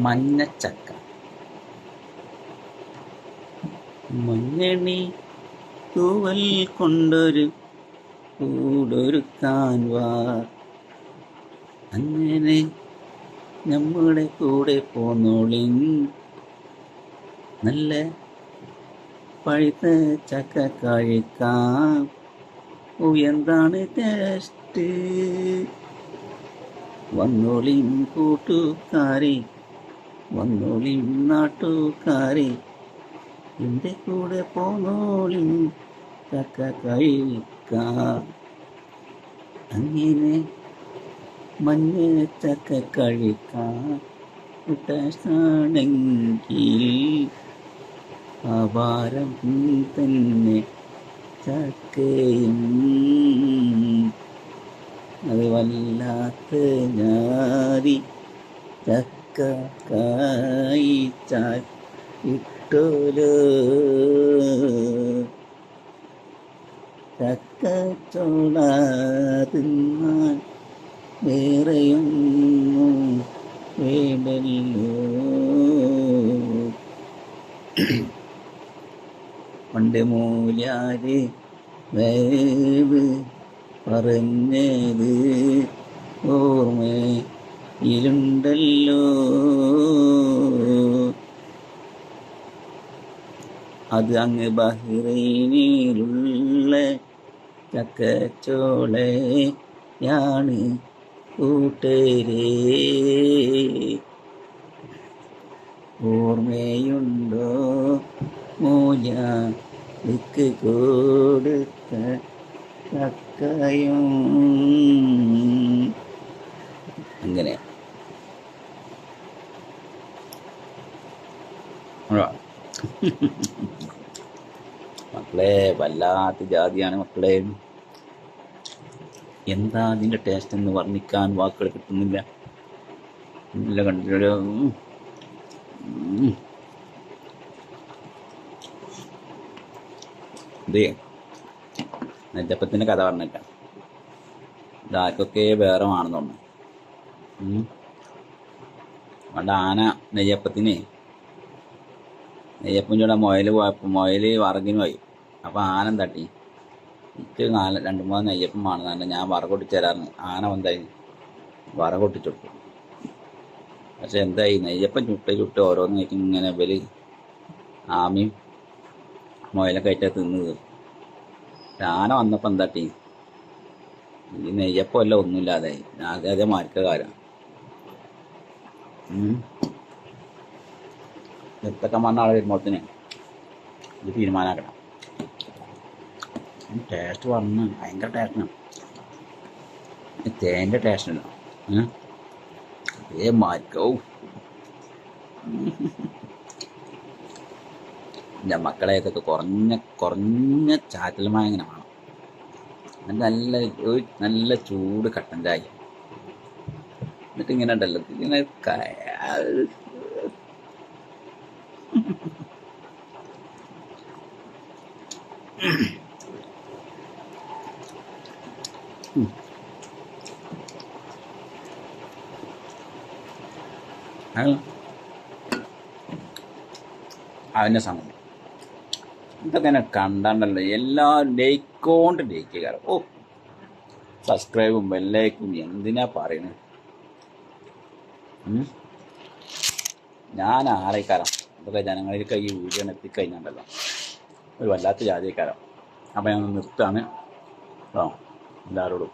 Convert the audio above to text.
മഞ്ഞച്ചക്ക. മഞ്ഞണി തൂവൽ കൊണ്ടൊരു കൂടൊരുക്കാൻ വാ, അങ്ങനെ നമ്മുടെ കൂടെ പോന്നോളിൻ. നല്ല പഴുത്ത ചക്ക കഴിക്കാം. എന്താണ് ടേസ്റ്റ്. വന്നോളിൻ കൂട്ടുകാരെ, വന്നോളിൻ നാട്ടുകാരെ, എൻ്റെ കൂടെ പോന്നോളിൻ ചക്ക കഴിക്കാം. അങ്ങനെ മഞ്ഞ ചക്ക കഴിക്കാം. ടേസ്റ്റാണെങ്കിൽ അപാരം തന്നെ ചക്കയും. അത് വല്ലാത്ത ജാതി ചക്ക കായ്ച്ചാൽ ഇട്ടോലോ. ചക്ക ചോള തിന്നാൽ വേറെയൊന്നും വേണ്ടല്ലോ. പണ്ട് മൂല്യാര് വേവ് പറഞ്ഞത് ഓർമ്മയിലുണ്ടല്ലോ. അത് അങ്ങ് ബഹ്റൈനിലുള്ള ചക്കച്ചോളയാണ് കൂട്ടരേ. ഓർമ്മയുണ്ടോ മൂല്യക്ക് കൊടുത്ത ചക്കയും. അങ്ങനെ മക്കളെ, വല്ലാത്ത ജാതിയാണ് മക്കളെ. എന്താ അതിൻ്റെ ടേസ്റ്റ് എന്ന് വർണ്ണിക്കാൻ വാക്കുകൾ കിട്ടുന്നില്ല. നല്ല കണ്ടിട്ട് ഇതേ നെജപ്പത്തിൻ്റെ കഥ പറഞ്ഞില്ല. ഇതാർക്കൊക്കെ വേറെ ആണെന്നുണ്ട്. പണ്ട് ആന നെയ്യപ്പൻ ചൂടെ മുയൽ പോയപ്പോൾ മുയൽ വറകിന് പോയി. അപ്പോൾ ആന തട്ടി, എനിക്ക് 2-3 നെയ്യപ്പം വേണമെന്നുണ്ട്, ഞാൻ വറകൊട്ടിച്ച് തരാറുണ്ട്. ആന എന്തായി, വറകൊട്ടിച്ചുകൊടുത്തു. പക്ഷെ എന്തായി, നെയ്യപ്പം ചുട്ട് ഓരോന്ന് കഴിക്കും. ഇങ്ങനെ ഇവര് ആമയും മുയലൊക്കെ ആയിട്ട് തിന്നത്. ആന വന്നപ്പോൾ എന്താട്ടി, ഈ നെയ്യപ്പം എല്ലാം ഒന്നുമില്ലാതെ അതേ മാർക്കകാരം നിർത്തക്കം വന്ന ആളെ വരുമ്പോഴത്തേന് ഇത് തീരുമാനമാക്കണം. ടേസ്റ്റ് പറഞ്ഞ് ഭയങ്കര ടേസ്റ്റാണ്. തേൻ്റെ ടേസ്റ്റ് ഉണ്ടോ അതേ മാർക്കവും. എൻ്റെ മക്കളെ ഇതൊക്കെ കുറഞ്ഞ ചാറ്റലുമായി ഇങ്ങനെ വേണം. നല്ല ചൂട് കട്ടൻ ചായ. എന്നിട്ട് ഇങ്ങനെ ഉണ്ടല്ലോ, ഇങ്ങനെ അതിൻ്റെ സമയം ഇതൊക്കെ എന്നെ കണ്ടാണ്ടല്ലോ എല്ലാവരും ലയിക്കുക. ഓ, സബ്സ്ക്രൈബും ബെല്ലൈക്കും എന്തിനാ പറയുന്നത്. ഞാൻ ആറേക്കാരം ഇതൊക്കെ ജനങ്ങളിലേക്ക് ഈ വീഡിയോ എത്തിക്കഴിഞ്ഞാണ്ടല്ലോ ഒരു വല്ലാത്ത ജാതിക്കാരം. അപ്പം ഞാൻ നിർത്തുകയാണ്. എല്ലാവരോടും